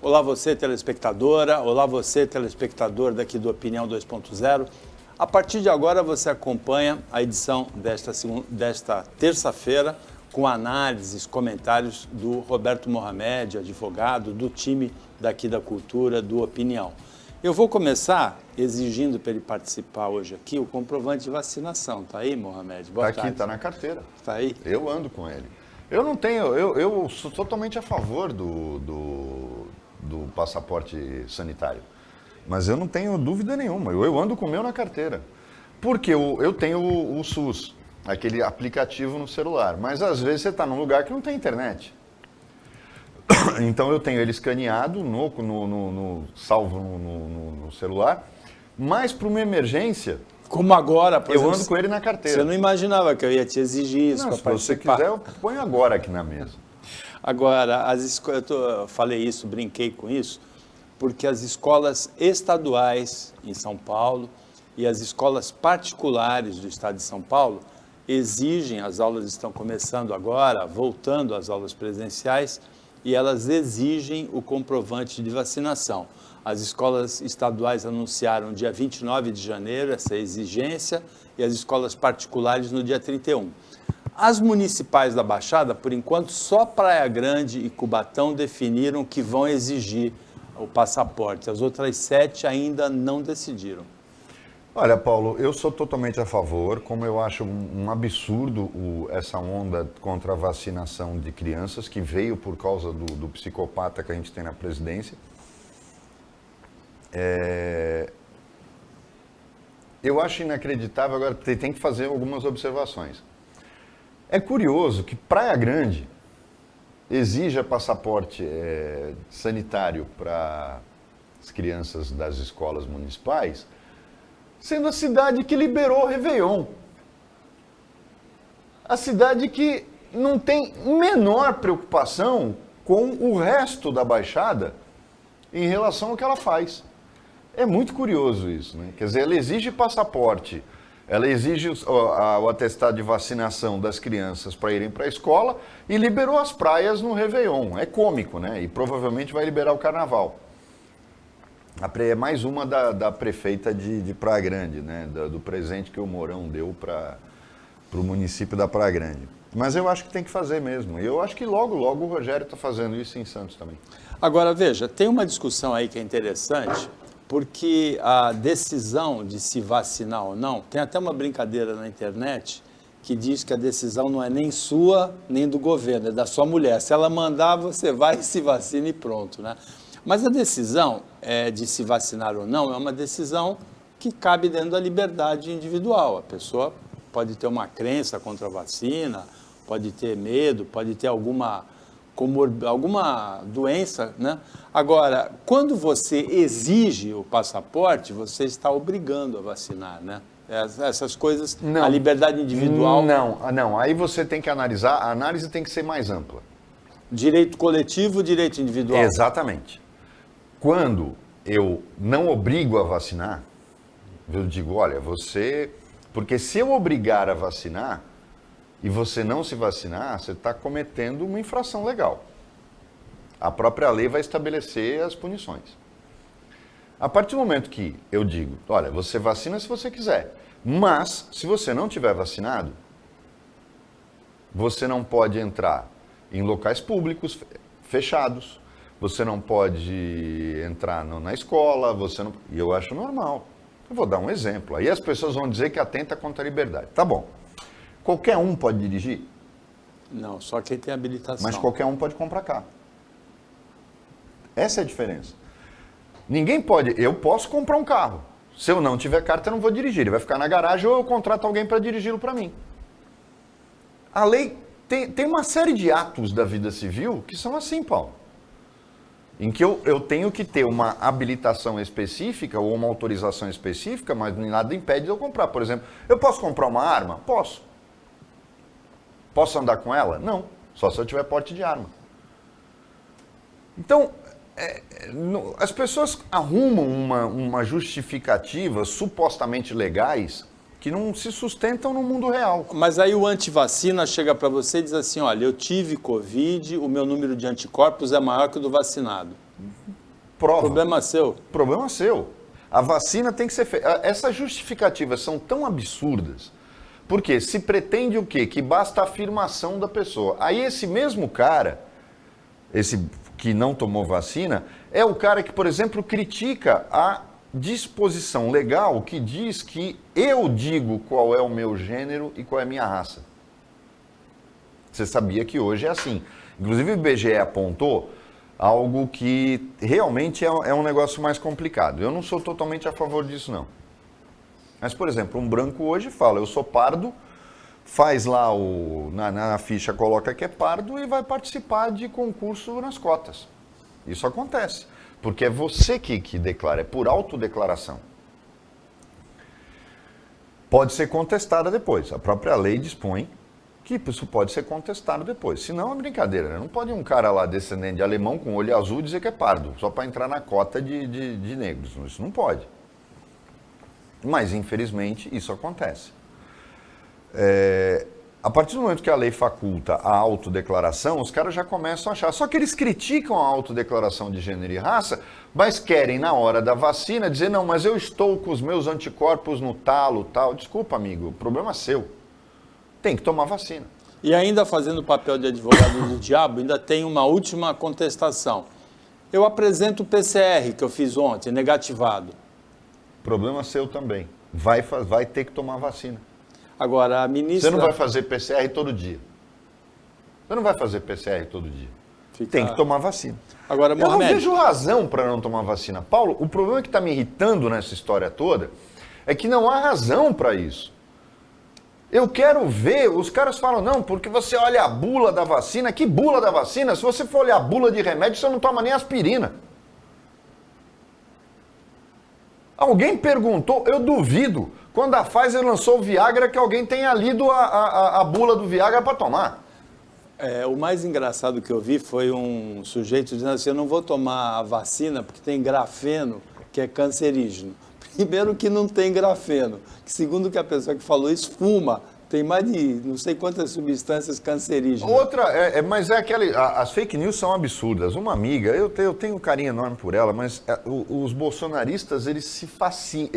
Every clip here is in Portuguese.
Olá você, telespectadora. Olá você, telespectador daqui do Opinião 2.0. A partir de agora você acompanha a edição desta terça-feira com análises, comentários do Roberto Mohamed, advogado do time daqui da Cultura, do Opinião. Eu vou começar exigindo para ele participar hoje aqui o comprovante de vacinação. Tá aí, Mohamed? Boa tarde. Tá aqui, tá na carteira. Tá aí? Eu ando com ele. Eu não tenho, eu sou totalmente a favor do passaporte sanitário. Mas eu não tenho dúvida nenhuma, eu ando com o meu na carteira. Porque eu tenho o SUS, aquele aplicativo no celular. Mas às vezes você está num lugar que não tem internet. Então eu tenho ele escaneado, salvo no celular. Mas para uma emergência... Como agora, por exemplo, ando com ele na carteira. Você não imaginava que eu ia te exigir isso para participar? Se você quiser, eu ponho agora aqui na mesa. Agora, eu falei isso, brinquei com isso, porque as escolas estaduais em São Paulo e as escolas particulares do estado de São Paulo exigem, as aulas estão começando agora, voltando às aulas presenciais, e elas exigem o comprovante de vacinação. As escolas estaduais anunciaram dia 29 de janeiro essa exigência e as escolas particulares no dia 31. As municipais da Baixada, por enquanto, só Praia Grande e Cubatão definiram que vão exigir o passaporte. As outras 7 ainda não decidiram. Olha, Paulo, eu sou totalmente a favor, como eu acho um absurdo essa onda contra a vacinação de crianças, que veio por causa do psicopata que a gente tem na presidência. Eu acho inacreditável, agora tem que fazer algumas observações. É curioso que Praia Grande exija passaporte sanitário para as crianças das escolas municipais, sendo a cidade que liberou o Réveillon. A cidade que não tem menor preocupação com o resto da Baixada em relação ao que ela faz. É muito curioso isso, né? Quer dizer, ela exige passaporte, ela exige o atestado de vacinação das crianças para irem para a escola e liberou as praias no Réveillon. É cômico, né? E provavelmente vai liberar o Carnaval. É mais uma da prefeita de Praia Grande, né? Do presente que o Mourão deu para o município da Praia Grande. Mas eu acho que tem que fazer mesmo. E eu acho que logo o Rogério está fazendo isso em Santos também. Agora, veja, tem uma discussão aí que é interessante, porque a decisão de se vacinar ou não, tem até uma brincadeira na internet que diz que a decisão não é nem sua, nem do governo, é da sua mulher. Se ela mandar, você vai e se vacina e pronto, né? Mas a decisão de se vacinar ou não é uma decisão que cabe dentro da liberdade individual. A pessoa pode ter uma crença contra a vacina, pode ter medo, pode ter alguma doença, né? Agora, quando você exige o passaporte, você está obrigando a vacinar, né? Essas coisas, não, a liberdade individual... Não, aí você tem que analisar, a análise tem que ser mais ampla. Direito coletivo, direito individual. Exatamente. Quando eu não obrigo a vacinar, eu digo, olha, você... Porque se eu obrigar a vacinar e você não se vacinar, você está cometendo uma infração legal. A própria lei vai estabelecer as punições. A partir do momento que eu digo, olha, você vacina se você quiser, mas se você não tiver vacinado, você não pode entrar em locais públicos fechados, você não pode entrar na escola, e eu acho normal. Eu vou dar um exemplo. Aí as pessoas vão dizer que atenta contra a liberdade. Tá bom. Qualquer um pode dirigir? Não, só quem tem habilitação. Mas qualquer um pode comprar carro. Essa é a diferença. Ninguém pode... Eu posso comprar um carro. Se eu não tiver carta, eu não vou dirigir. Ele vai ficar na garagem ou eu contrato alguém para dirigi-lo para mim. A lei tem uma série de atos da vida civil que são assim, Paulo. Em que eu tenho que ter uma habilitação específica ou uma autorização específica, mas nada impede de eu comprar. Por exemplo, eu posso comprar uma arma? Posso. Posso andar com ela? Não. Só se eu tiver porte de arma. Então, as pessoas arrumam uma justificativa supostamente legais que não se sustentam no mundo real. Mas aí o antivacina chega para você e diz assim, olha, eu tive Covid, o meu número de anticorpos é maior que o do vacinado. prova. Problema seu. Problema seu. A vacina tem que ser feita. Essas justificativas são tão absurdas. Porque se pretende o quê? Que basta a afirmação da pessoa. Aí esse mesmo cara, esse que não tomou vacina, é o cara que, por exemplo, critica a disposição legal que diz que eu digo qual é o meu gênero e qual é a minha raça. Você sabia que hoje é assim. Inclusive o IBGE apontou algo que realmente é um negócio mais complicado. Eu não sou totalmente a favor disso, não. Mas, por exemplo, um branco hoje fala, eu sou pardo, faz lá na ficha, coloca que é pardo e vai participar de concurso nas cotas. Isso acontece, porque é você que declara, é por autodeclaração. Pode ser contestada depois, a própria lei dispõe que isso pode ser contestado depois. Senão é brincadeira, né? Não pode um cara lá descendente de alemão com olho azul dizer que é pardo, só para entrar na cota de negros. Isso não pode. Mas, infelizmente, isso acontece. A partir do momento que a lei faculta a autodeclaração, os caras já começam a achar. Só que eles criticam a autodeclaração de gênero e raça, mas querem, na hora da vacina, dizer, não, mas eu estou com os meus anticorpos no talo, tal. Desculpa, amigo, o problema é seu. Tem que tomar vacina. E ainda fazendo o papel de advogado do diabo, ainda tem uma última contestação. Eu apresento o PCR que eu fiz ontem, negativado. Problema seu também. Vai ter que tomar vacina. Agora, a ministra... Você não vai fazer PCR todo dia. Você não vai fazer PCR todo dia. Tem que tomar vacina. Agora, eu não vejo razão para não tomar vacina. Paulo, o problema que está me irritando nessa história toda é que não há razão para isso. Eu quero ver, os caras falam, não, porque você olha a bula da vacina. Que bula da vacina? Se você for olhar a bula de remédio, você não toma nem aspirina. Alguém perguntou, eu duvido, quando a Pfizer lançou o Viagra, que alguém tenha lido a bula do Viagra para tomar. O mais engraçado que eu vi foi um sujeito dizendo assim, eu não vou tomar a vacina porque tem grafeno, que é cancerígeno. Primeiro que não tem grafeno, que segundo que a pessoa que falou isso, fuma. Tem mais de não sei quantas substâncias cancerígenas. Outra, mas é aquela. As fake news são absurdas. Uma amiga, eu tenho um carinho enorme por ela, mas os bolsonaristas, eles se fascinam,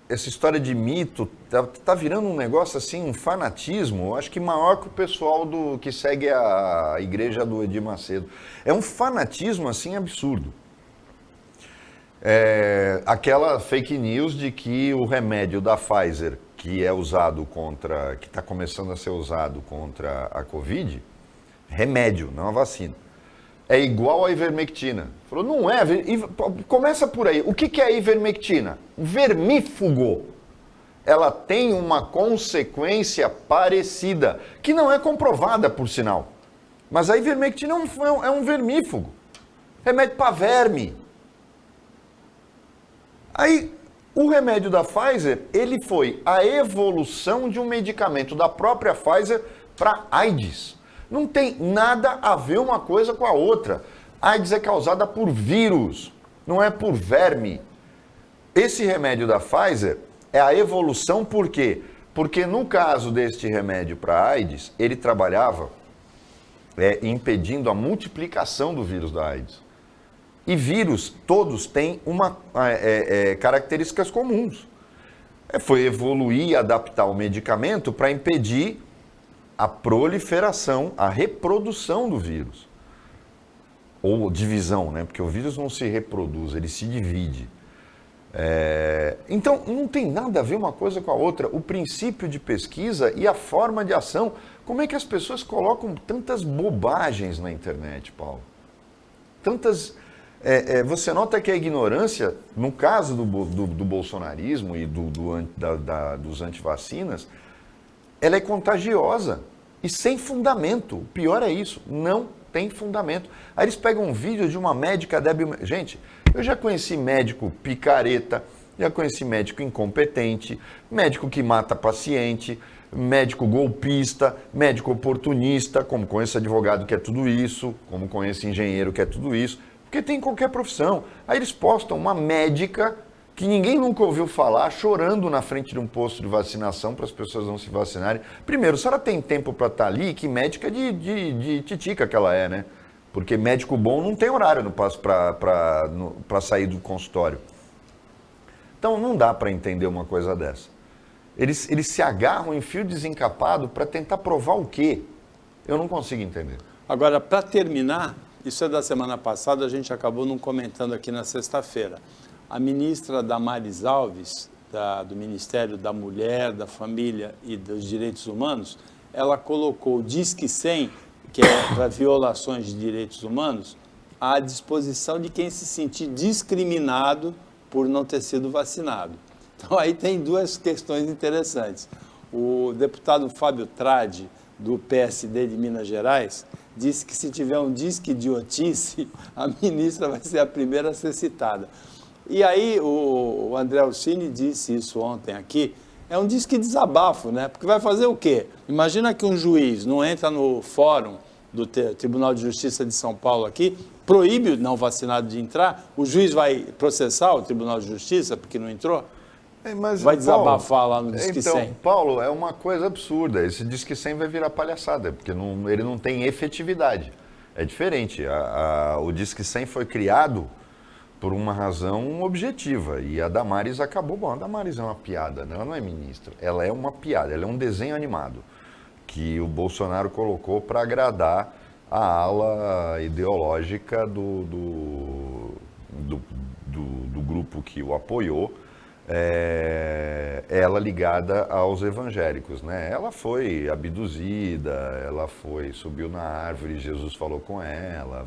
essa história de mito tá virando um negócio assim, um fanatismo, acho que maior que o pessoal que segue a igreja do Edir Macedo. É um fanatismo assim absurdo. Aquela fake news de que o remédio da Pfizer, que é usado que está começando a ser usado contra a Covid, remédio, não a vacina, é igual à ivermectina. Falou, não é, começa por aí. O que é a ivermectina? Vermífugo. Ela tem uma consequência parecida, que não é comprovada, por sinal. Mas a ivermectina é um vermífugo. Remédio para verme. Aí, o remédio da Pfizer, ele foi a evolução de um medicamento da própria Pfizer para AIDS. Não tem nada a ver uma coisa com a outra. AIDS é causada por vírus, não é por verme. Esse remédio da Pfizer é a evolução por quê? Porque no caso deste remédio para AIDS, ele trabalhava impedindo a multiplicação do vírus da AIDS. E vírus, todos têm características comuns. Foi evoluir e adaptar o medicamento para impedir a proliferação, a reprodução do vírus. Ou divisão, né? Porque o vírus não se reproduz, ele se divide. Então, não tem nada a ver uma coisa com a outra. O princípio de pesquisa e a forma de ação. Como é que as pessoas colocam tantas bobagens na internet, Paulo? Tantas... você nota que a ignorância, no caso do bolsonarismo e dos antivacinas, ela é contagiosa e sem fundamento. O pior é isso, não tem fundamento. Aí eles pegam um vídeo de uma médica débil. Gente, eu já conheci médico picareta, já conheci médico incompetente, médico que mata paciente, médico golpista, médico oportunista, como conheço advogado que é tudo isso, como conheço engenheiro que é tudo isso. Porque tem qualquer profissão. Aí eles postam uma médica que ninguém nunca ouviu falar, chorando na frente de um posto de vacinação para as pessoas não se vacinarem. Primeiro, se ela tem tempo para estar ali, que médica de titica que ela é, né? Porque médico bom não tem horário para sair do consultório. Então não dá para entender uma coisa dessa. Eles se agarram em fio desencapado para tentar provar o quê? Eu não consigo entender. Agora, para terminar, isso é da semana passada, a gente acabou não comentando aqui na sexta-feira. A ministra Damares Alves, do Ministério da Mulher, da Família e dos Direitos Humanos, ela colocou o Disque 100, que é para violações de direitos humanos, à disposição de quem se sentir discriminado por não ter sido vacinado. Então, aí tem duas questões interessantes. O deputado Fábio Tradi, do PSD de Minas Gerais, disse que se tiver um disque idiotice, a ministra vai ser a primeira a ser citada. E aí o André Orsini disse isso ontem aqui, é um disque desabafo, né? Porque vai fazer o quê? Imagina que um juiz não entra no fórum do Tribunal de Justiça de São Paulo aqui, proíbe o não vacinado de entrar, o juiz vai processar o Tribunal de Justiça porque não entrou? Mas, vai desabafar lá no Disque 100. Então, Paulo, é uma coisa absurda. Esse Disque 100 vai virar palhaçada, porque ele não tem efetividade. É diferente. O Disque 100 foi criado por uma razão objetiva. E a Damares acabou... Bom, a Damares é uma piada, né? Ela não é ministra. Ela é uma piada, ela é um desenho animado que o Bolsonaro colocou para agradar a ala ideológica do grupo que o apoiou, ela ligada aos evangélicos, né? Ela foi abduzida, subiu na árvore, Jesus falou com ela.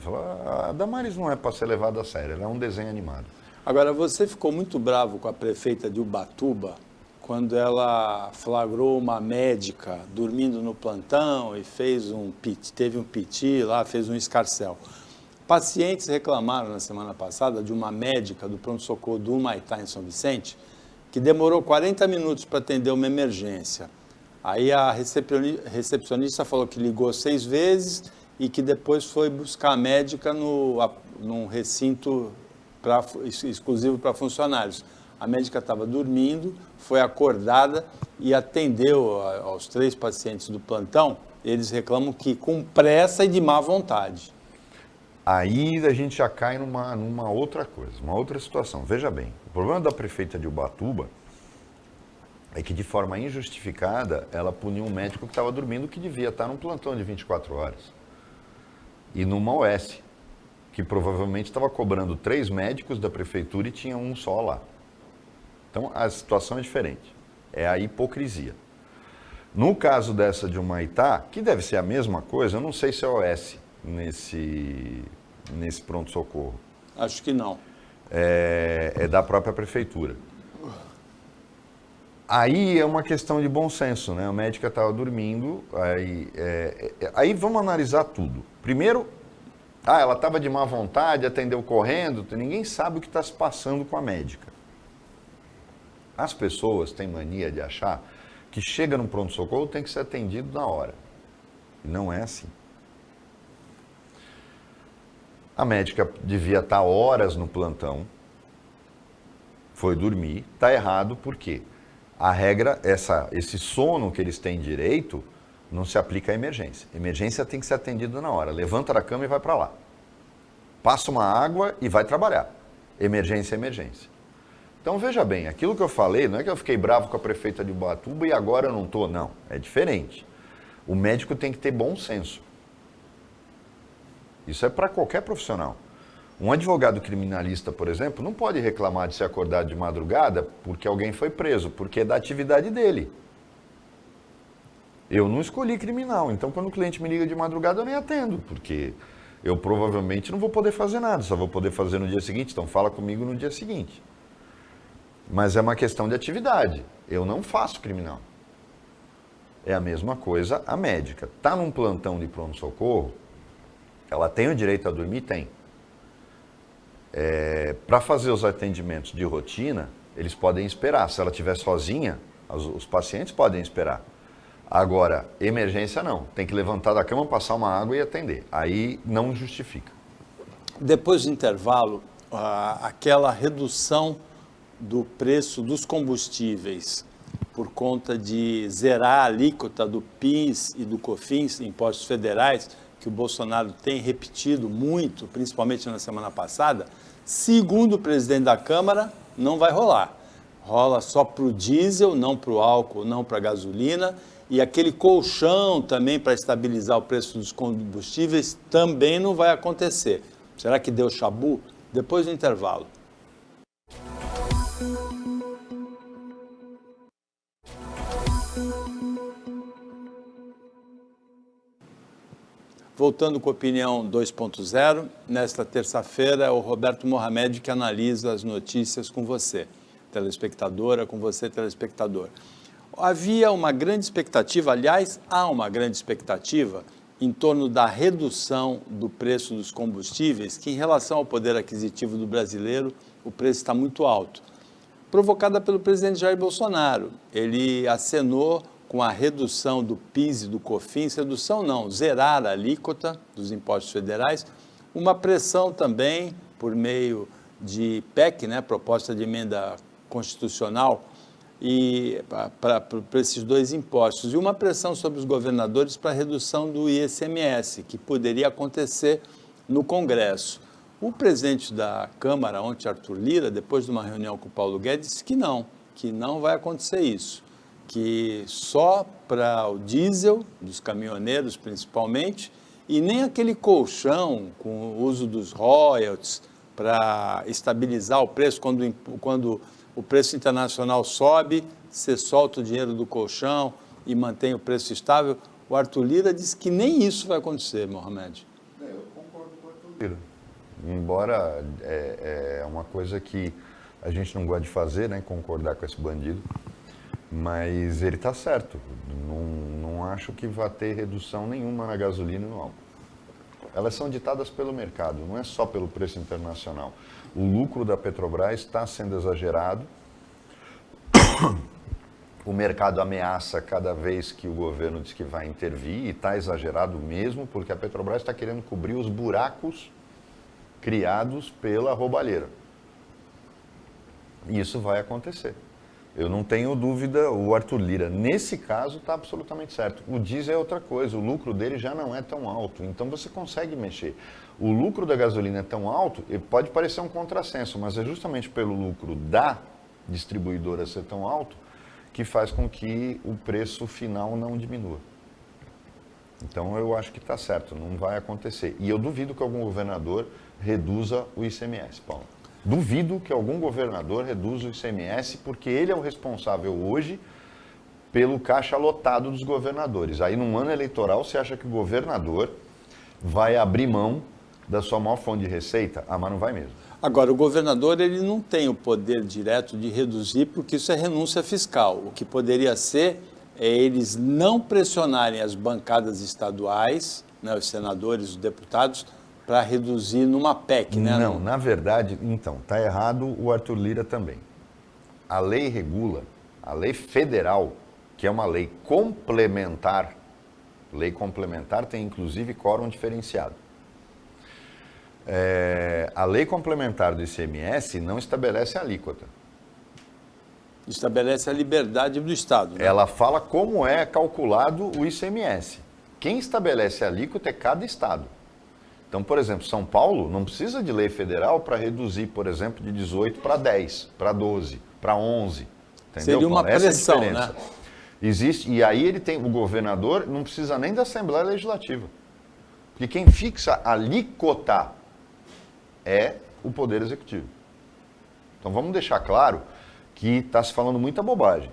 A Damares não é para ser levada a sério, ela é um desenho animado. Agora, você ficou muito bravo com a prefeita de Ubatuba quando ela flagrou uma médica dormindo no plantão e teve um piti lá, fez um escarcéu. Pacientes reclamaram na semana passada de uma médica do pronto-socorro do Humaitá, em São Vicente, que demorou 40 minutos para atender uma emergência. Aí a recepcionista falou que ligou 6 vezes e que depois foi buscar a médica num recinto exclusivo para funcionários. A médica estava dormindo, foi acordada e atendeu aos 3 pacientes do plantão. Eles reclamam que com pressa e de má vontade. Aí a gente já cai numa outra coisa, uma outra situação. Veja bem, o problema da prefeita de Ubatuba é que, de forma injustificada, ela puniu um médico que estava dormindo, que devia estar num plantão de 24 horas. E numa OS, que provavelmente estava cobrando 3 médicos da prefeitura e tinha um só lá. Então, a situação é diferente. É a hipocrisia. No caso dessa de Humaitá, que deve ser a mesma coisa, eu não sei se é OS nesse pronto-socorro. Acho que não. É da própria prefeitura. Aí é uma questão de bom senso, né? A médica estava dormindo, aí vamos analisar tudo. Primeiro, ela estava de má vontade, atendeu correndo, ninguém sabe o que está se passando com a médica. As pessoas têm mania de achar que chega no pronto-socorro tem que ser atendido na hora. E não é assim. A médica devia estar horas no plantão, foi dormir, está errado por quê? A regra, esse sono que eles têm direito, não se aplica à emergência. Emergência tem que ser atendida na hora. Levanta da cama e vai para lá. Passa uma água e vai trabalhar. Emergência é emergência. Então, veja bem, aquilo que eu falei, não é que eu fiquei bravo com a prefeita de Ubatuba e agora eu não estou, não. É diferente. O médico tem que ter bom senso. Isso é para qualquer profissional. Um advogado criminalista, por exemplo, não pode reclamar de ser acordado de madrugada porque alguém foi preso, porque é da atividade dele. Eu não escolhi criminal, então quando o cliente me liga de madrugada eu nem atendo, porque eu provavelmente não vou poder fazer nada, só vou poder fazer no dia seguinte, então fala comigo no dia seguinte. Mas é uma questão de atividade, eu não faço criminal. É a mesma coisa a médica. Está num plantão de pronto-socorro, ela tem o direito a dormir? Tem. Para fazer os atendimentos de rotina, eles podem esperar. Se ela estiver sozinha, os pacientes podem esperar. Agora, emergência não. Tem que levantar da cama, passar uma água e atender. Aí não justifica. Depois do intervalo, aquela redução do preço dos combustíveis por conta de zerar a alíquota do PIS e do COFINS, impostos federais, que o Bolsonaro tem repetido muito, principalmente na semana passada, segundo o presidente da Câmara, não vai rolar. Rola só para o diesel, não para o álcool, não para a gasolina, e aquele colchão também para estabilizar o preço dos combustíveis também não vai acontecer. Será que deu chabu? Depois do intervalo. Voltando com a Opinião 2.0, nesta terça-feira é o Roberto Mohamed que analisa as notícias com você, telespectadora, com você, telespectador. Havia uma grande expectativa, aliás, há uma grande expectativa em torno da redução do preço dos combustíveis, que em relação ao poder aquisitivo do brasileiro, o preço está muito alto, provocada pelo presidente Jair Bolsonaro. Ele acenou com a redução do PIS e do COFINS, redução não, zerar a alíquota dos impostos federais, uma pressão também por meio de PEC, né, proposta de emenda constitucional, e para esses dois impostos, e uma pressão sobre os governadores para a redução do ICMS, que poderia acontecer no Congresso. O presidente da Câmara, ontem, Arthur Lira, depois de uma reunião com o Paulo Guedes, disse que não vai acontecer isso, que só para o diesel, dos caminhoneiros principalmente, e nem aquele colchão com o uso dos royalties para estabilizar o preço, quando o preço internacional sobe, você solta o dinheiro do colchão e mantém o preço estável. O Arthur Lira disse que nem isso vai acontecer, Mohamed. Eu concordo com o Arthur Lira. Embora é uma coisa que a gente não gosta de fazer, né, concordar com esse bandido, mas ele está certo. Não acho que vai ter redução nenhuma na gasolina e no álcool. Elas são ditadas pelo mercado, não é só pelo preço internacional. O lucro da Petrobras está sendo exagerado. O mercado ameaça cada vez que o governo diz que vai intervir, e está exagerado mesmo, porque a Petrobras está querendo cobrir os buracos criados pela roubalheira. E isso vai acontecer. Eu não tenho dúvida, o Arthur Lira, nesse caso, está absolutamente certo. O diesel é outra coisa, o lucro dele já não é tão alto, então você consegue mexer. O lucro da gasolina é tão alto, pode parecer um contrassenso, mas é justamente pelo lucro da distribuidora ser tão alto que faz com que o preço final não diminua. Então eu acho que está certo, não vai acontecer. E eu duvido que algum governador reduza o ICMS, Paulo. Duvido que algum governador reduza o ICMS, porque ele é o responsável hoje pelo caixa lotado dos governadores. Aí, num ano eleitoral, você acha que o governador vai abrir mão da sua maior fonte de receita? Ah, mas não vai mesmo. Agora, o governador ele não tem o poder direto de reduzir, porque isso é renúncia fiscal. O que poderia ser é eles não pressionarem as bancadas estaduais, né, os senadores, os deputados, para reduzir numa PEC, né? Não, na verdade, então, está errado o Arthur Lira também. A lei regula, a lei federal, que é uma lei complementar tem inclusive quórum diferenciado. A lei complementar do ICMS não estabelece a alíquota. Estabelece a liberdade do Estado, né? Ela fala como é calculado o ICMS. Quem estabelece a alíquota é cada Estado. Então, por exemplo, São Paulo não precisa de lei federal para reduzir, por exemplo, de 18 para 10, para 12, para 11. Entendeu? Seria uma pressão, né? Existe, e aí o governador não precisa nem da Assembleia Legislativa. Porque quem fixa a alíquota é o Poder Executivo. Então vamos deixar claro que está se falando muita bobagem.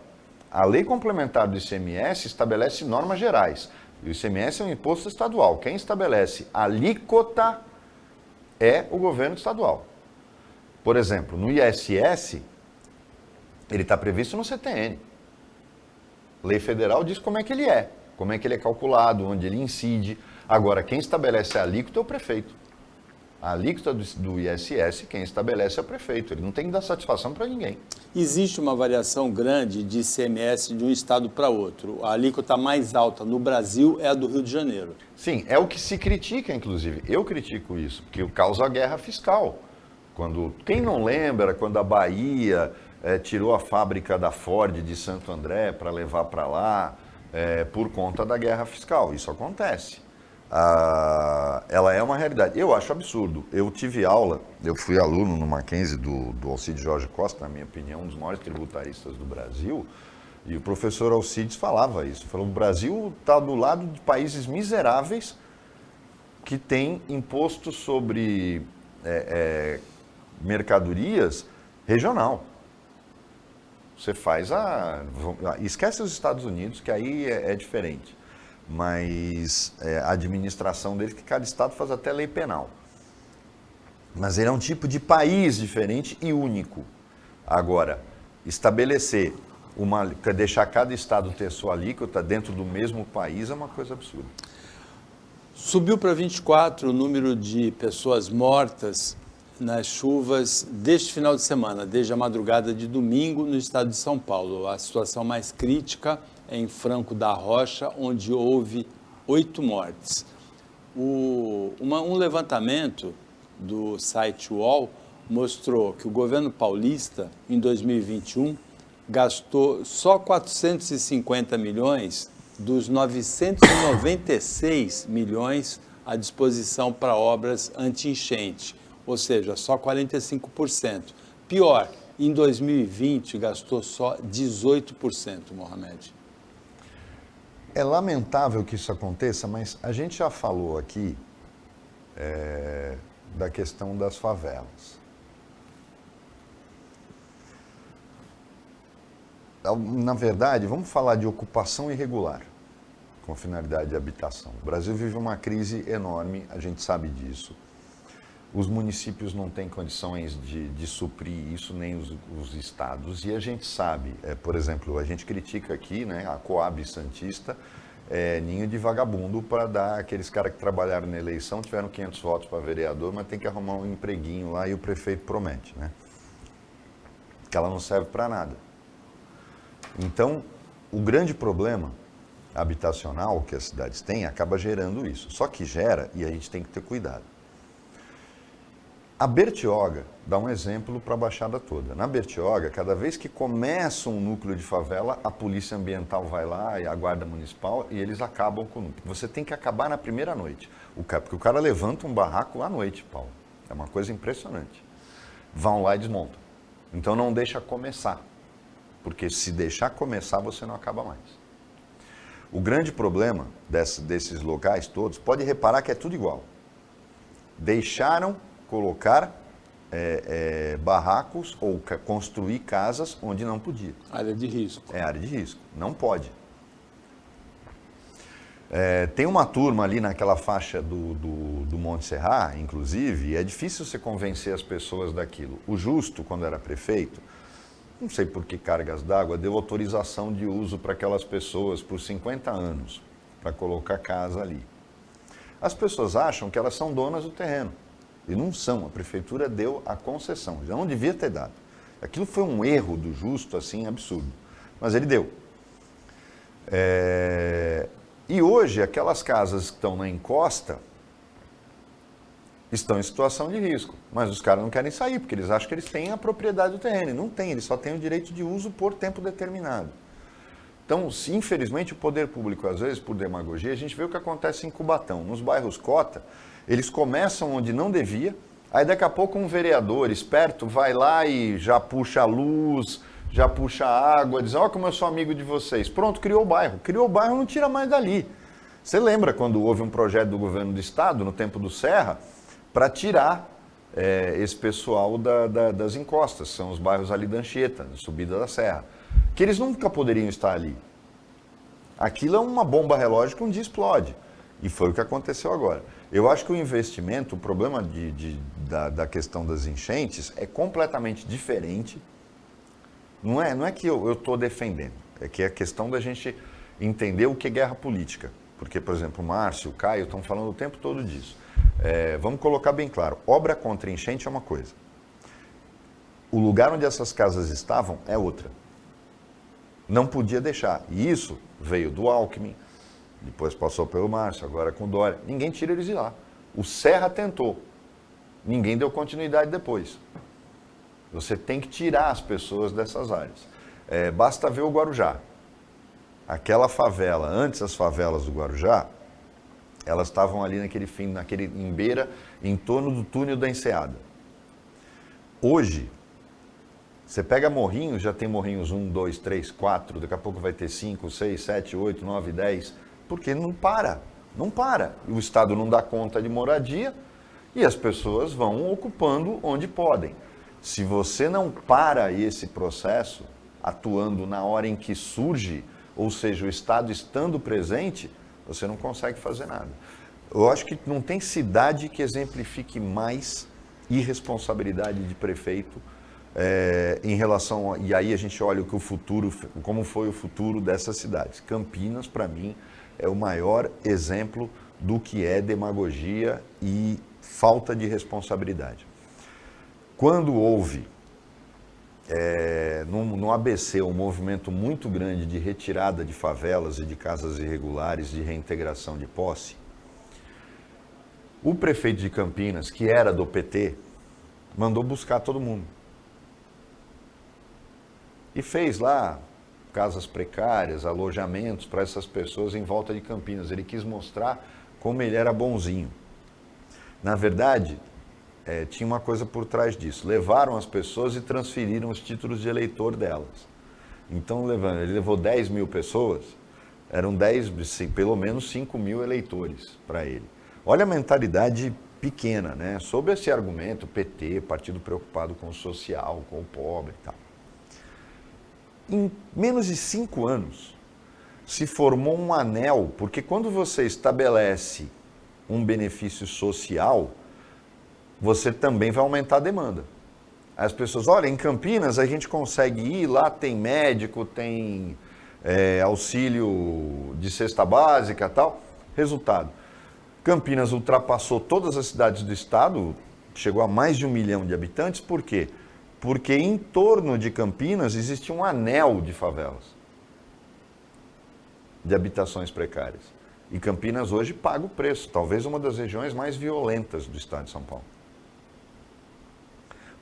A lei complementar do ICMS estabelece normas gerais. E o ICMS é um imposto estadual. Quem estabelece a alíquota é o governo estadual. Por exemplo, no ISS, ele está previsto no CTN. Lei federal diz como é que ele é calculado, onde ele incide. Agora, quem estabelece a alíquota é o prefeito. A alíquota do ISS, quem estabelece é o prefeito. Ele não tem que dar satisfação para ninguém. Existe uma variação grande de ICMS de um estado para outro. A alíquota mais alta no Brasil é a do Rio de Janeiro. Sim, é o que se critica, inclusive. Eu critico isso, porque causa a guerra fiscal. Quem não lembra quando a Bahia tirou a fábrica da Ford de Santo André para levar para lá por conta da guerra fiscal? Isso acontece. ela é uma realidade. Eu acho absurdo. Eu tive aula, eu fui aluno no Mackenzie do Alcides Jorge Costa, na minha opinião, um dos maiores tributaristas do Brasil, e o professor Alcides falava isso. Falou, o Brasil está do lado de países miseráveis que têm imposto sobre mercadorias regional. Você faz esquece os Estados Unidos, que aí é diferente. Mas a administração deles, que cada estado faz até lei penal. Mas ele é um tipo de país diferente e único. Agora, estabelecer deixar cada estado ter sua alíquota dentro do mesmo país é uma coisa absurda. Subiu para 24 o número de pessoas mortas nas chuvas deste final de semana, desde a madrugada de domingo no estado de São Paulo. A situação mais crítica é em Franco da Rocha, onde houve 8 mortes. Um levantamento do site UOL mostrou que o governo paulista, em 2021, gastou só 450 milhões dos 996 milhões à disposição para obras anti-enchente, ou seja, só 45%. Pior, em 2020 gastou só 18%, Mohamed. É lamentável que isso aconteça, mas a gente já falou aqui da questão das favelas. Na verdade, vamos falar de ocupação irregular, com finalidade de habitação. O Brasil vive uma crise enorme, a gente sabe disso. Os municípios não têm condições de suprir isso, nem os estados. E a gente sabe, por exemplo, a gente critica aqui, né, a Coab Santista, ninho de vagabundo para dar aqueles caras que trabalharam na eleição, tiveram 500 votos para vereador, mas tem que arrumar um empreguinho lá e o prefeito promete, né? Que ela não serve para nada. Então, o grande problema habitacional que as cidades têm acaba gerando isso. Só que gera e a gente tem que ter cuidado. A Bertioga dá um exemplo para a Baixada toda. Na Bertioga, cada vez que começa um núcleo de favela, a Polícia Ambiental vai lá e a Guarda Municipal e eles acabam com o núcleo. Você tem que acabar na primeira noite. Porque o cara levanta um barraco à noite, Paulo. É uma coisa impressionante. Vão lá e desmontam. Então não deixa começar. Porque se deixar começar, você não acaba mais. O grande problema desses locais todos, pode reparar que é tudo igual. Deixaram colocar barracos ou construir casas onde não podia. Área de risco. É área de risco, não pode. Tem uma turma ali naquela faixa do Monte Serra, inclusive, e é difícil você convencer as pessoas daquilo. O Justo, quando era prefeito, não sei por que cargas d'água, deu autorização de uso para aquelas pessoas por 50 anos, para colocar casa ali. As pessoas acham que elas são donas do terreno. E não são, a prefeitura deu a concessão, já não devia ter dado. Aquilo foi um erro do Justo, assim, absurdo. Mas ele deu. E hoje, aquelas casas que estão na encosta estão em situação de risco. Mas os caras não querem sair, porque eles acham que eles têm a propriedade do terreno. E não tem, eles só têm o direito de uso por tempo determinado. Então, infelizmente, o poder público, às vezes, por demagogia, a gente vê o que acontece em Cubatão. Nos bairros cota, eles começam onde não devia, aí daqui a pouco um vereador esperto vai lá e já puxa a luz, já puxa a água, diz, ó, como eu sou amigo de vocês. Pronto, criou o bairro. Criou o bairro, não tira mais dali. Você lembra quando houve um projeto do governo do estado, no tempo do Serra, para tirar esse pessoal das encostas, são os bairros ali da Anchieta, subida da Serra, que eles nunca poderiam estar ali. Aquilo é uma bomba relógio que um dia explode. E foi o que aconteceu agora. Eu acho que o investimento, o problema da questão das enchentes é completamente diferente. Não é que eu estou defendendo, é que é a questão da gente entender o que é guerra política. Porque, por exemplo, o Márcio, o Caio estão falando o tempo todo disso. Vamos colocar bem claro, obra contra enchente é uma coisa. O lugar onde essas casas estavam é outra. Não podia deixar. E isso veio do Alckmin, depois passou pelo Márcio, agora com o Dória. Ninguém tira eles de lá. O Serra tentou. Ninguém deu continuidade depois. Você tem que tirar as pessoas dessas áreas. Basta ver o Guarujá. Aquela favela, antes as favelas do Guarujá, Elas estavam ali em beira, em torno do túnel da Enseada. Hoje, você pega Morrinhos, já tem Morrinhos 1, 2, 3, 4, daqui a pouco vai ter 5, 6, 7, 8, 9, 10, porque não para. O Estado não dá conta de moradia e as pessoas vão ocupando onde podem. Se você não para esse processo, atuando na hora em que surge, ou seja, o Estado estando presente, você não consegue fazer nada. Eu acho que não tem cidade que exemplifique mais irresponsabilidade de prefeito em relação e aí a gente olha que o futuro, como foi o futuro dessas cidades. Campinas, para mim, é o maior exemplo do que é demagogia e falta de responsabilidade. Quando houve no ABC um movimento muito grande de retirada de favelas e de casas irregulares, de reintegração de posse, o prefeito de Campinas, que era do PT, mandou buscar todo mundo. E fez lá casas precárias, alojamentos para essas pessoas em volta de Campinas. Ele quis mostrar como ele era bonzinho. Na verdade, tinha uma coisa por trás disso. Levaram as pessoas e transferiram os títulos de eleitor delas. Então, ele levou 10 mil pessoas, eram pelo menos 5 mil eleitores para ele. Olha a mentalidade pequena, né? Sob esse argumento, PT, partido preocupado com o social, com o pobre e tal. Em menos de 5 anos, se formou um anel, porque quando você estabelece um benefício social, você também vai aumentar a demanda. As pessoas, olha, em Campinas a gente consegue ir, lá tem médico, tem auxílio de cesta básica e tal. Resultado, Campinas ultrapassou todas as cidades do estado, chegou a mais de 1 milhão de habitantes, por quê? Porque em torno de Campinas existe um anel de favelas, de habitações precárias. E Campinas hoje paga o preço, talvez uma das regiões mais violentas do estado de São Paulo.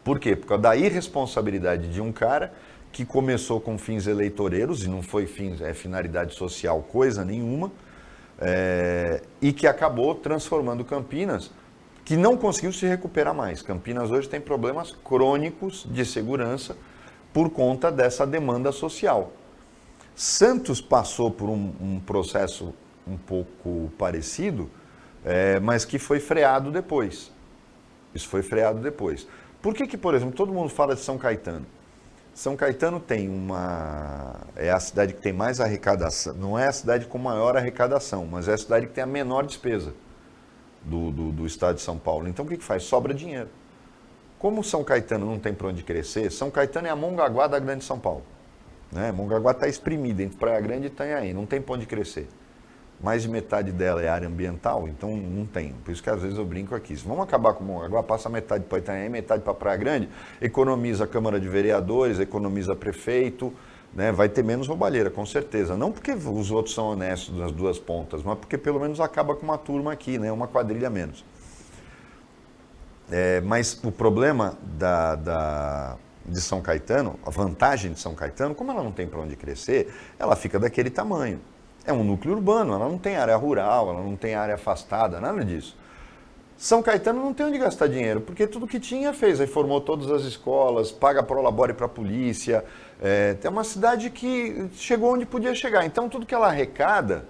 Por quê? Por causa da irresponsabilidade de um cara que começou com fins eleitoreiros, e não foi finalidade social coisa nenhuma, e que acabou transformando Campinas, que não conseguiu se recuperar mais. Campinas hoje tem problemas crônicos de segurança por conta dessa demanda social. Santos passou por um processo um pouco parecido, mas que foi freado depois. Isso foi freado depois. Por que, por exemplo, todo mundo fala de São Caetano? São Caetano é a cidade que tem mais arrecadação, não é a cidade com maior arrecadação, mas é a cidade que tem a menor despesa do estado de São Paulo. Então o que faz? Sobra dinheiro. Como São Caetano não tem para onde crescer, São Caetano é a Mongaguá da Grande São Paulo. Né? Mongaguá está exprimida entre Praia Grande e Itanhaém, não tem para onde crescer. Mais de metade dela é área ambiental, então não tem. Por isso que às vezes eu brinco aqui. Se vamos acabar com o Mongaguá, passa metade para Itanhaém, metade para Praia Grande, economiza a Câmara de Vereadores, economiza prefeito, né? Vai ter menos roubalheira, com certeza. Não porque os outros são honestos nas duas pontas, mas porque pelo menos acaba com uma turma aqui, né? Uma quadrilha menos. Mas o problema de São Caetano, a vantagem de São Caetano, como ela não tem para onde crescer, ela fica daquele tamanho. É um núcleo urbano, ela não tem área rural, ela não tem área afastada, nada disso. São Caetano não tem onde gastar dinheiro, porque tudo que tinha fez, reformou todas as escolas, paga prolabore para a polícia, é uma cidade que chegou onde podia chegar. Então tudo que ela arrecada,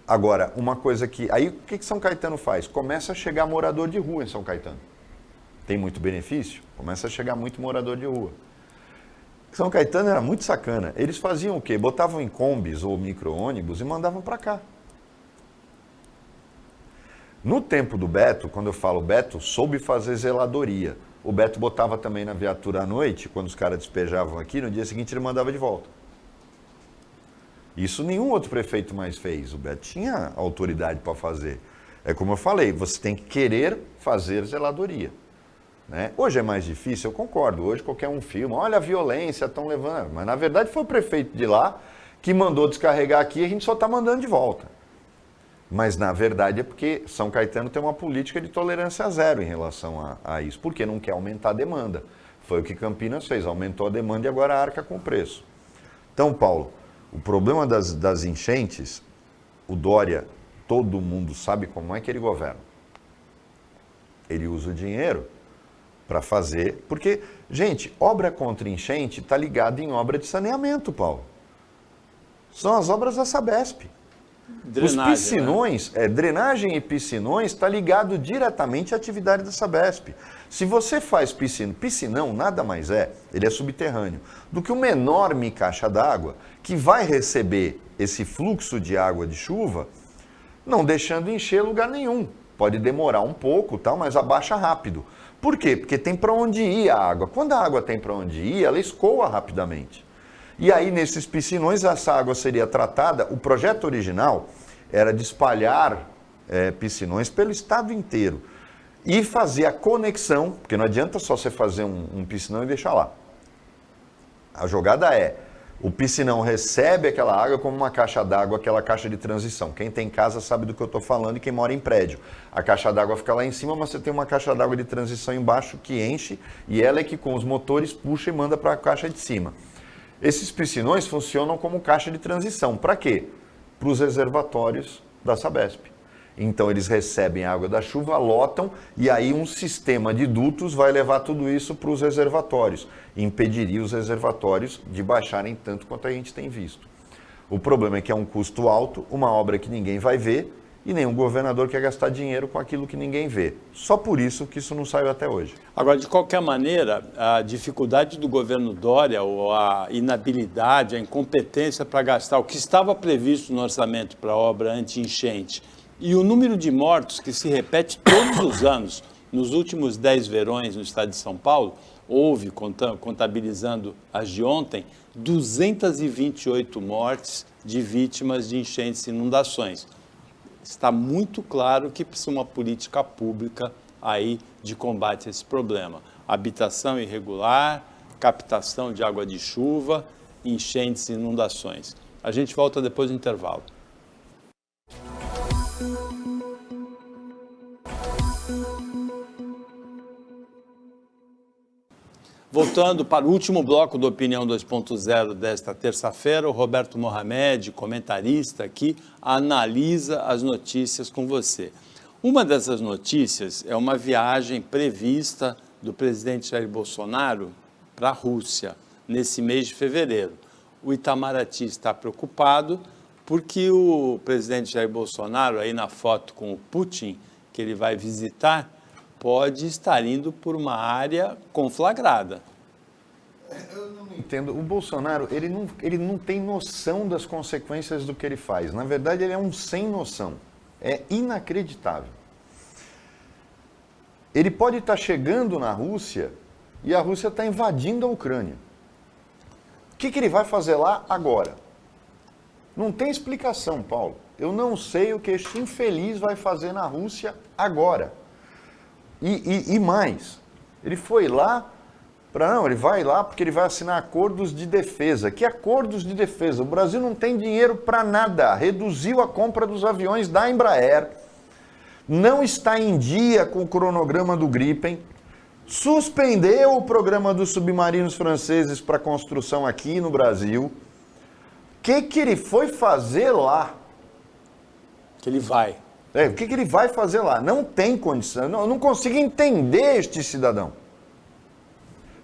agora, uma coisa que... Aí o que São Caetano faz? Começa a chegar morador de rua em São Caetano. Tem muito benefício? Começa a chegar muito morador de rua. São Caetano era muito sacana. Eles faziam o quê? Botavam em combis ou micro-ônibus e mandavam para cá. No tempo do Beto, quando eu falo Beto, soube fazer zeladoria. O Beto botava também na viatura à noite, quando os caras despejavam aqui, no dia seguinte ele mandava de volta. Isso nenhum outro prefeito mais fez. O Beto tinha autoridade para fazer. É como eu falei, você tem que querer fazer zeladoria. Né? Hoje é mais difícil, eu concordo. Hoje qualquer um filma, olha a violência, estão levando. Mas na verdade foi o prefeito de lá que mandou descarregar aqui e a gente só está mandando de volta. Mas na verdade é porque São Caetano tem uma política de tolerância zero em relação a isso, porque não quer aumentar a demanda. Foi o que Campinas fez, aumentou a demanda e agora arca com o preço. Então, Paulo, o problema das enchentes, o Dória todo mundo sabe como é que ele governa. Ele usa o dinheiro para fazer... Porque, gente, obra contra enchente está ligada em obra de saneamento, Paulo. São as obras da Sabesp. Drenagem, os piscinões, né? Drenagem e piscinões está ligado diretamente à atividade da Sabesp. Se você faz piscinão nada mais ele é subterrâneo, do que uma enorme caixa d'água que vai receber esse fluxo de água de chuva, não deixando encher lugar nenhum. Pode demorar um pouco, tal, mas abaixa rápido. Por quê? Porque tem para onde ir a água. Quando a água tem para onde ir, ela escoa rapidamente. E aí, nesses piscinões, essa água seria tratada. O projeto original era de espalhar piscinões pelo estado inteiro e fazer a conexão, porque não adianta só você fazer um piscinão e deixar lá. A jogada o piscinão recebe aquela água como uma caixa d'água, aquela caixa de transição. Quem tem casa sabe do que eu estou falando e quem mora em prédio. A caixa d'água fica lá em cima, mas você tem uma caixa d'água de transição embaixo que enche e ela é que com os motores puxa e manda para a caixa de cima. Esses piscinões funcionam como caixa de transição. Para quê? Para os reservatórios da Sabesp. Então eles recebem a água da chuva, lotam e aí um sistema de dutos vai levar tudo isso para os reservatórios. Impediria os reservatórios de baixarem tanto quanto a gente tem visto. O problema é que é um custo alto, uma obra que ninguém vai ver e nenhum governador quer gastar dinheiro com aquilo que ninguém vê. Só por isso que isso não saiu até hoje. Agora, de qualquer maneira, a dificuldade do governo Dória, ou a inabilidade, a incompetência para gastar o que estava previsto no orçamento para a obra anti-enchente e o número de mortos que se repete todos os anos, nos últimos 10 verões no estado de São Paulo, houve, contabilizando as de ontem, 228 mortes de vítimas de enchentes e inundações. Está muito claro que precisa uma política pública aí de combate a esse problema. Habitação irregular, captação de água de chuva, enchentes e inundações. A gente volta depois do intervalo. Voltando para o último bloco do Opinião 2.0 desta terça-feira, o Roberto Mohamed, comentarista aqui, analisa as notícias com você. Uma dessas notícias é uma viagem prevista do presidente Jair Bolsonaro para a Rússia, nesse mês de fevereiro. O Itamaraty está preocupado porque o presidente Jair Bolsonaro, aí na foto com o Putin, que ele vai visitar, pode estar indo por uma área conflagrada. Eu não entendo. O Bolsonaro, ele não tem noção das consequências do que ele faz. Na verdade, ele é um sem noção. É inacreditável. Ele pode estar chegando na Rússia e a Rússia está invadindo a Ucrânia. O que ele vai fazer lá agora? Não tem explicação, Paulo. Eu não sei o que este infeliz vai fazer na Rússia agora. E mais, ele foi lá, ele vai lá porque ele vai assinar acordos de defesa. Que acordos de defesa? O Brasil não tem dinheiro para nada, reduziu a compra dos aviões da Embraer, não está em dia com o cronograma do Gripen, suspendeu o programa dos submarinos franceses para construção aqui no Brasil. O que ele foi fazer lá? Que ele vai. O que ele vai fazer lá? Não tem condição, eu não consigo entender este cidadão.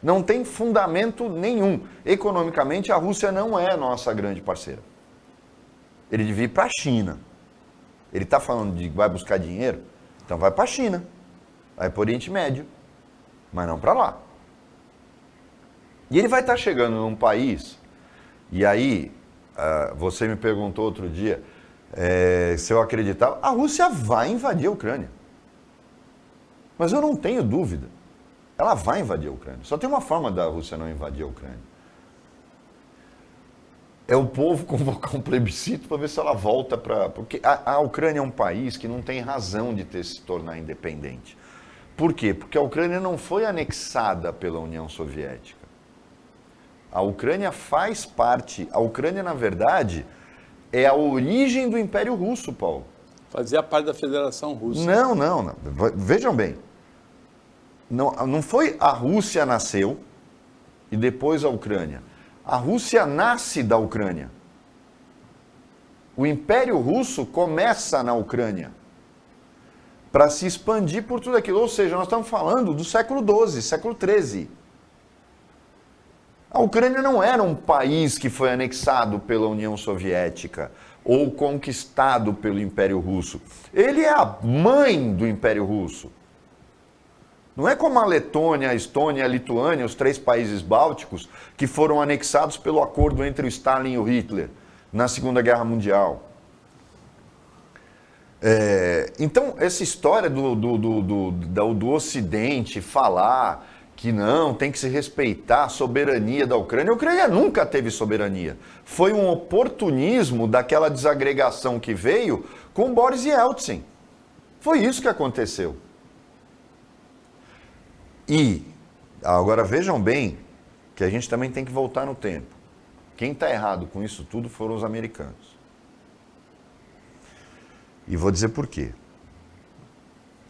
Não tem fundamento nenhum. Economicamente, a Rússia não é nossa grande parceira. Ele devia ir para a China. Ele está falando de vai buscar dinheiro? Então vai para a China, vai para o Oriente Médio, mas não para lá. E ele vai estar chegando num país, e aí, você me perguntou outro dia, se eu acreditava, a Rússia vai invadir a Ucrânia. Mas eu não tenho dúvida. Ela vai invadir a Ucrânia. Só tem uma forma da Rússia não invadir a Ucrânia. É o povo convocar um plebiscito para ver se ela volta para... Porque a Ucrânia é um país que não tem razão de se tornar independente. Por quê? Porque a Ucrânia não foi anexada pela União Soviética. A Ucrânia faz parte... A Ucrânia, na verdade... É a origem do Império Russo, Paulo. Fazia parte da Federação Russa. Não. Vejam bem. Não foi a Rússia nasceu e depois a Ucrânia. A Rússia nasce da Ucrânia. O Império Russo começa na Ucrânia para se expandir por tudo aquilo. Ou seja, nós estamos falando do século XII, século XIII. A Ucrânia não era um país que foi anexado pela União Soviética ou conquistado pelo Império Russo. Ele é a mãe do Império Russo. Não é como a Letônia, a Estônia, a Lituânia, os 3 países bálticos, que foram anexados pelo acordo entre o Stalin e o Hitler na Segunda Guerra Mundial. Então, essa história do Ocidente falar que não, tem que se respeitar a soberania da Ucrânia. A Ucrânia nunca teve soberania. Foi um oportunismo daquela desagregação que veio com Boris Yeltsin. Foi isso que aconteceu. E, agora vejam bem, que a gente também tem que voltar no tempo. Quem está errado com isso tudo foram os americanos. E vou dizer por quê.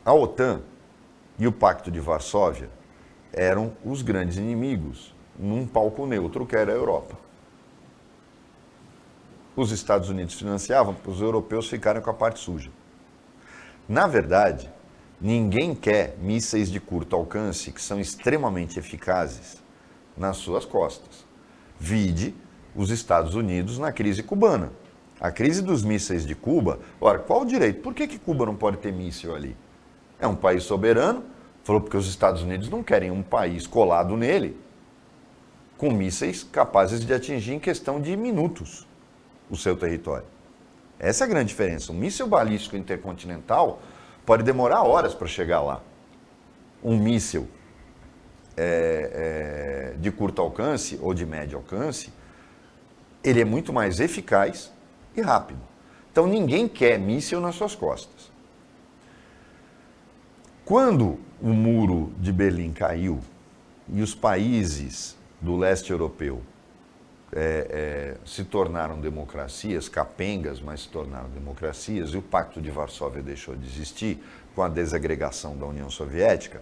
A OTAN e o Pacto de Varsóvia eram os grandes inimigos num palco neutro que era a Europa. Os Estados Unidos financiavam para os europeus ficarem com a parte suja. Na verdade, ninguém quer mísseis de curto alcance que são extremamente eficazes nas suas costas. Vide os Estados Unidos na crise cubana. A crise dos mísseis de Cuba, ora, qual o direito? Por que Cuba não pode ter míssil ali? É um país soberano. Falou porque os Estados Unidos não querem um país colado nele com mísseis capazes de atingir em questão de minutos o seu território. Essa é a grande diferença. Um míssil balístico intercontinental pode demorar horas para chegar lá. Um míssil de curto alcance ou de médio alcance, ele é muito mais eficaz e rápido. Então ninguém quer míssil nas suas costas. Quando o muro de Berlim caiu e os países do leste europeu se tornaram democracias, capengas, mas se tornaram democracias, e o Pacto de Varsóvia deixou de existir com a desagregação da União Soviética,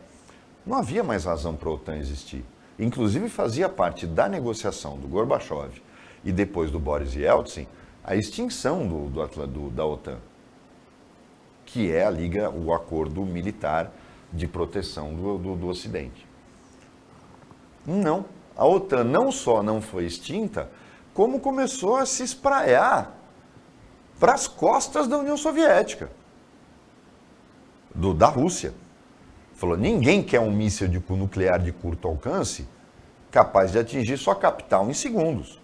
não havia mais razão para a OTAN existir. Inclusive fazia parte da negociação do Gorbachev e depois do Boris Yeltsin a extinção da OTAN, que é o acordo militar de proteção do Ocidente. Não, a OTAN não só não foi extinta, como começou a se espraiar para as costas da União Soviética, da Rússia. Falou, ninguém quer um míssil nuclear de curto alcance capaz de atingir sua capital em segundos.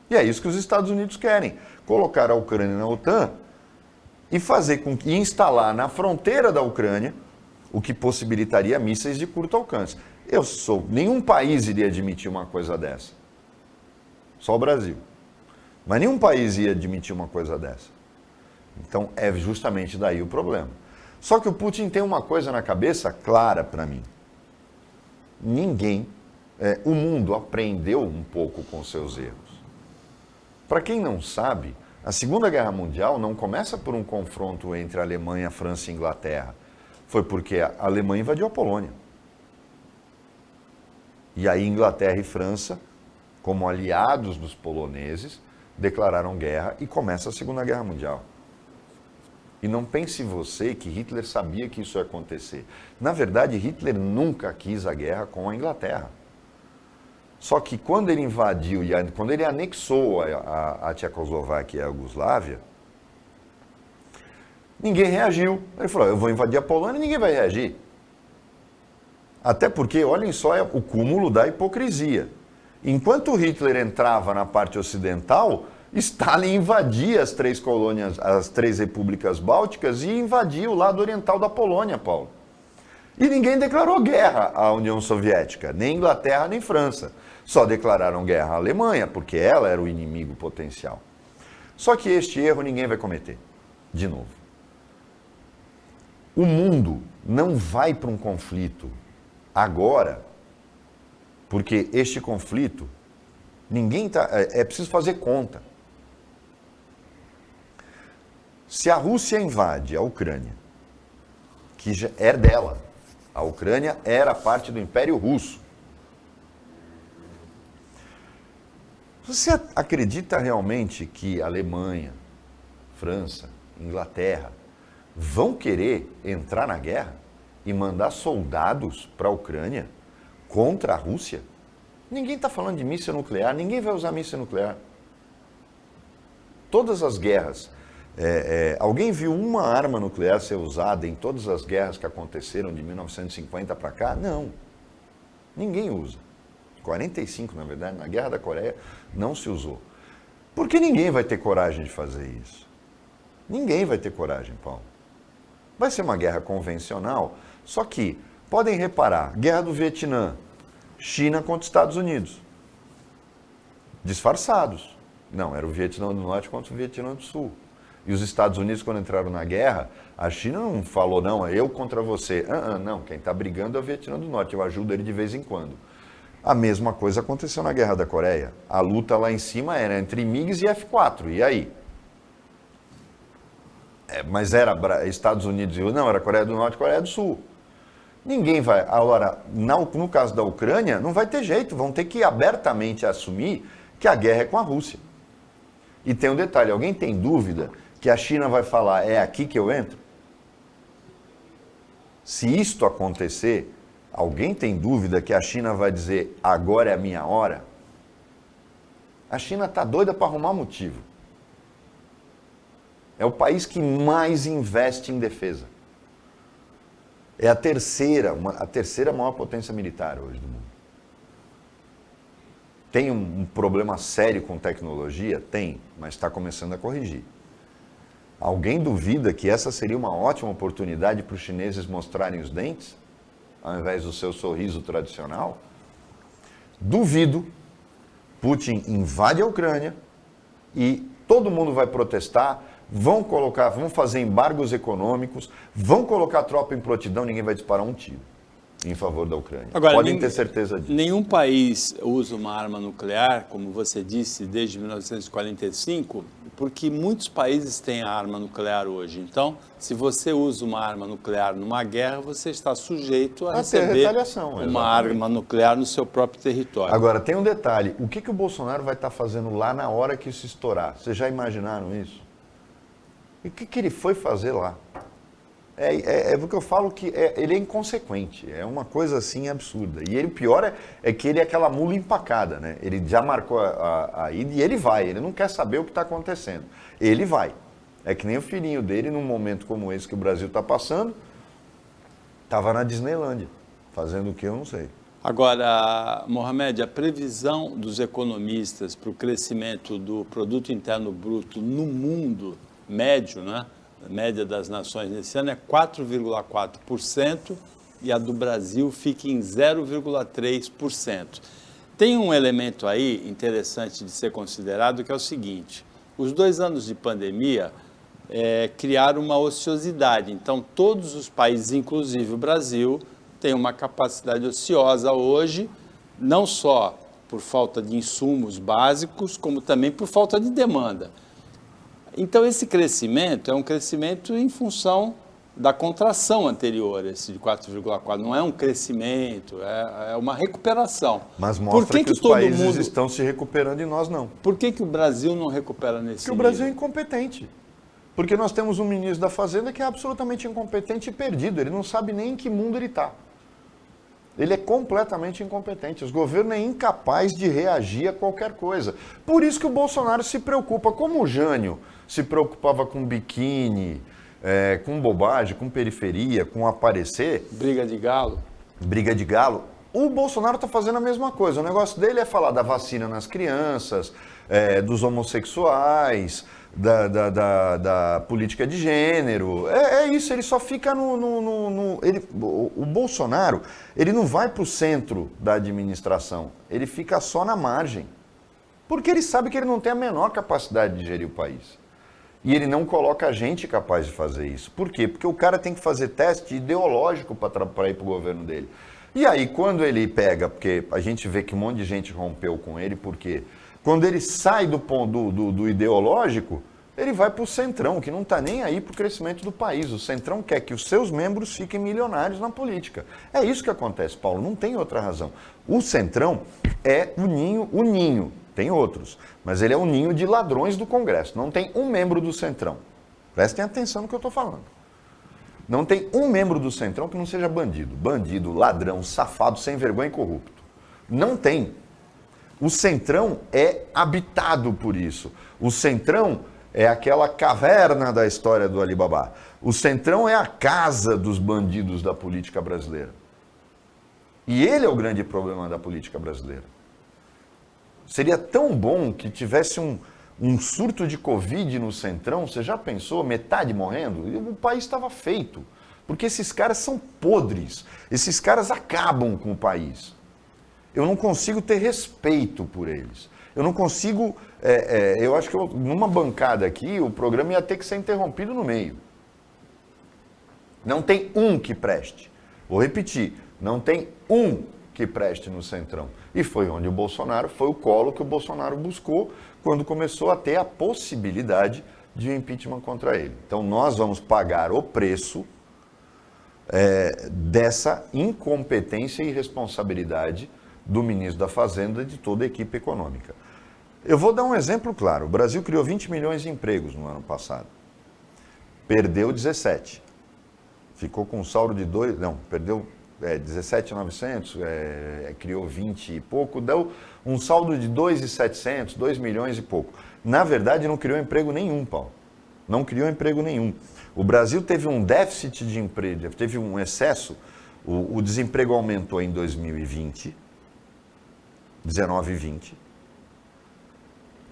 E é isso que os Estados Unidos querem, colocar a Ucrânia na OTAN e instalar na fronteira da Ucrânia o que possibilitaria mísseis de curto alcance. Nenhum país iria admitir uma coisa dessa. Só o Brasil. Mas nenhum país ia admitir uma coisa dessa. Então é justamente daí o problema. Só que o Putin tem uma coisa na cabeça clara para mim. O mundo aprendeu um pouco com seus erros. Para quem não sabe, a Segunda Guerra Mundial não começa por um confronto entre a Alemanha, França e Inglaterra. Foi porque a Alemanha invadiu a Polônia. E aí Inglaterra e França, como aliados dos poloneses, declararam guerra e começa a Segunda Guerra Mundial. E não pense você que Hitler sabia que isso ia acontecer. Na verdade, Hitler nunca quis a guerra com a Inglaterra. Só que quando ele invadiu, quando ele anexou a Tchecoslováquia e a Iugoslávia, ninguém reagiu. Ele falou, eu vou invadir a Polônia e ninguém vai reagir. Até porque, olhem só o cúmulo da hipocrisia. Enquanto Hitler entrava na parte ocidental, Stalin invadia as 3 colônias, as 3 repúblicas bálticas e invadia o lado oriental da Polônia, Paulo. E ninguém declarou guerra à União Soviética, nem Inglaterra, nem França. Só declararam guerra à Alemanha, porque ela era o inimigo potencial. Só que este erro ninguém vai cometer, de novo. O mundo não vai para um conflito agora, porque este conflito, é preciso fazer conta. Se a Rússia invade a Ucrânia, que já é dela, a Ucrânia era parte do Império Russo. Você acredita realmente que a Alemanha, França, Inglaterra, vão querer entrar na guerra e mandar soldados para a Ucrânia contra a Rússia? Ninguém está falando de míssil nuclear, ninguém vai usar míssil nuclear. Todas as guerras, alguém viu uma arma nuclear ser usada em todas as guerras que aconteceram de 1950 para cá? Não. Ninguém usa. 45, na verdade, na Guerra da Coreia, não se usou. Porque ninguém vai ter coragem de fazer isso. Ninguém vai ter coragem, Paulo. Vai ser uma guerra convencional, só que, podem reparar, Guerra do Vietnã, China contra os Estados Unidos. Disfarçados. Não, era o Vietnã do Norte contra o Vietnã do Sul. E os Estados Unidos, quando entraram na guerra, a China não falou, não, é eu contra você. Não, quem está brigando é o Vietnã do Norte, eu ajudo ele de vez em quando. A mesma coisa aconteceu na Guerra da Coreia. A luta lá em cima era entre MiGs e F-4, e aí? Mas era Estados Unidos e não, era Coreia do Norte e Coreia do Sul. Ninguém vai. Agora, no caso da Ucrânia, não vai ter jeito, vão ter que abertamente assumir que a guerra é com a Rússia. E tem um detalhe, alguém tem dúvida que a China vai falar, é aqui que eu entro? Se isto acontecer, alguém tem dúvida que a China vai dizer, agora é a minha hora? A China está doida para arrumar motivo. É o país que mais investe em defesa. É a terceira maior potência militar hoje do mundo. Tem um problema sério com tecnologia? Tem, mas está começando a corrigir. Alguém duvida que essa seria uma ótima oportunidade para os chineses mostrarem os dentes, ao invés do seu sorriso tradicional? Duvido. Putin invade a Ucrânia e todo mundo vai protestar, vão fazer embargos econômicos, vão colocar tropa em prontidão, ninguém vai disparar um tiro em favor da Ucrânia. Agora, podem ter certeza disso. Nenhum país usa uma arma nuclear, como você disse, desde 1945, porque muitos países têm a arma nuclear hoje. Então, se você usa uma arma nuclear numa guerra, você está sujeito a receber retaliação, uma arma nuclear no seu próprio território. Agora, tem um detalhe. O que o Bolsonaro vai estar fazendo lá na hora que isso estourar? Vocês já imaginaram isso? E o que ele foi fazer lá? É porque eu falo que ele é inconsequente, é uma coisa assim absurda. E o pior é que ele é aquela mula empacada, né? Ele já marcou a ida e ele vai, ele não quer saber o que está acontecendo. Ele vai. É que nem o filhinho dele, num momento como esse que o Brasil está passando, estava na Disneylândia, fazendo o que eu não sei. Agora, Mohamed, a previsão dos economistas para o crescimento do produto interno bruto no mundo médio, né? A média das nações nesse ano é 4,4% e a do Brasil fica em 0,3%. Tem um elemento aí interessante de ser considerado, que é o seguinte: os 2 anos de pandemia criaram uma ociosidade. Então, todos os países, inclusive o Brasil, têm uma capacidade ociosa hoje, não só por falta de insumos básicos, como também por falta de demanda. Então, esse crescimento é um crescimento em função da contração anterior, esse de 4,4. Não é um crescimento, é uma recuperação. Mas mostra que os países estão se recuperando e nós não. Por que o Brasil não recupera nesse nível? Porque o Brasil é incompetente. Porque nós temos um ministro da Fazenda que é absolutamente incompetente e perdido. Ele não sabe nem em que mundo ele está. Ele é completamente incompetente. O governo é incapaz de reagir a qualquer coisa. Por isso que o Bolsonaro se preocupa. Como o Jânio se preocupava com biquíni, com bobagem, com periferia, com aparecer. Briga de galo. Briga de galo. O Bolsonaro está fazendo a mesma coisa. O negócio dele é falar da vacina nas crianças, dos homossexuais, da política de gênero. É isso, ele só fica o Bolsonaro, ele não vai para o centro da administração, ele fica só na margem. Porque ele sabe que ele não tem a menor capacidade de gerir o país. E ele não coloca gente capaz de fazer isso. Por quê? Porque o cara tem que fazer teste ideológico para ir para o governo dele. E aí, quando ele pega, porque a gente vê que um monte de gente rompeu com ele, por quê? Quando ele sai do ideológico, ele vai para o Centrão, que não está nem aí para o crescimento do país. O Centrão quer que os seus membros fiquem milionários na política. É isso que acontece, Paulo, não tem outra razão. O Centrão é o ninho tem outros, mas ele é o ninho de ladrões do Congresso. Não tem um membro do Centrão. Prestem atenção no que eu estou falando. Não tem um membro do Centrão que não seja bandido. Bandido, ladrão, safado, sem vergonha e corrupto. Não tem. O Centrão é habitado por isso. O Centrão é aquela caverna da história do Alibaba. O Centrão é a casa dos bandidos da política brasileira. E ele é o grande problema da política brasileira. Seria tão bom que tivesse um surto de Covid no Centrão, você já pensou? Metade morrendo? E o país estava feito. Porque esses caras são podres. Esses caras acabam com o país. Eu não consigo ter respeito por eles. Eu não consigo... eu acho que numa bancada aqui, o programa ia ter que ser interrompido no meio. Não tem um que preste. Vou repetir. Não tem um que preste no Centrão. E foi onde o Bolsonaro, foi o colo que o Bolsonaro buscou quando começou a ter a possibilidade de um impeachment contra ele. Então nós vamos pagar o preço dessa incompetência e irresponsabilidade do ministro da Fazenda e de toda a equipe econômica. Eu vou dar um exemplo claro. O Brasil criou 20 milhões de empregos no ano passado. Perdeu 17. Ficou com um saldo de 2... Não, perdeu 17.900, criou 20 e pouco, deu um saldo de 2.700, 2 milhões e pouco. Na verdade, não criou emprego nenhum, Paulo. Não criou emprego nenhum. O Brasil teve um déficit de emprego, teve um excesso, o desemprego aumentou em 2020, 19 e 20.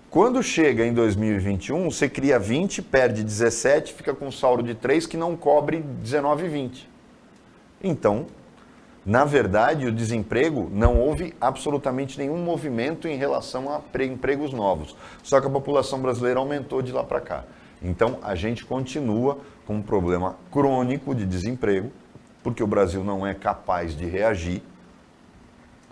Quando chega em 2021, você cria 20, perde 17, fica com um saldo de 3 que não cobre 19 e 20. Então, na verdade, o desemprego, não houve absolutamente nenhum movimento em relação a empregos novos. Só que a população brasileira aumentou de lá para cá. Então, a gente continua com um problema crônico de desemprego, porque o Brasil não é capaz de reagir.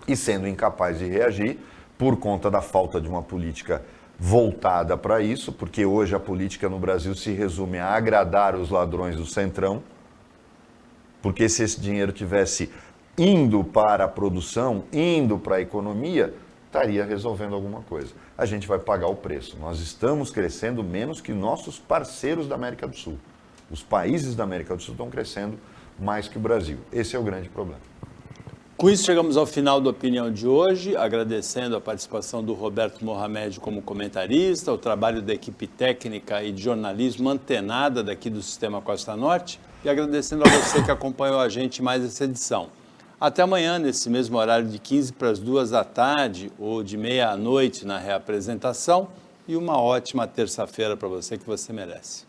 E sendo incapaz de reagir, por conta da falta de uma política voltada para isso, porque hoje a política no Brasil se resume a agradar os ladrões do Centrão, porque se esse dinheiro tivesse indo para a produção, indo para a economia, estaria resolvendo alguma coisa. A gente vai pagar o preço. Nós estamos crescendo menos que nossos parceiros da América do Sul. Os países da América do Sul estão crescendo mais que o Brasil. Esse é o grande problema. Com isso, chegamos ao final da opinião de hoje, agradecendo a participação do Roberto Mohamed como comentarista, o trabalho da equipe técnica e de jornalismo antenada daqui do Sistema Costa Norte e agradecendo a você que acompanhou a gente em mais essa edição. Até amanhã, nesse mesmo horário de 15 para as 2 da tarde ou de meia à noite na reapresentação e uma ótima terça-feira para você que você merece.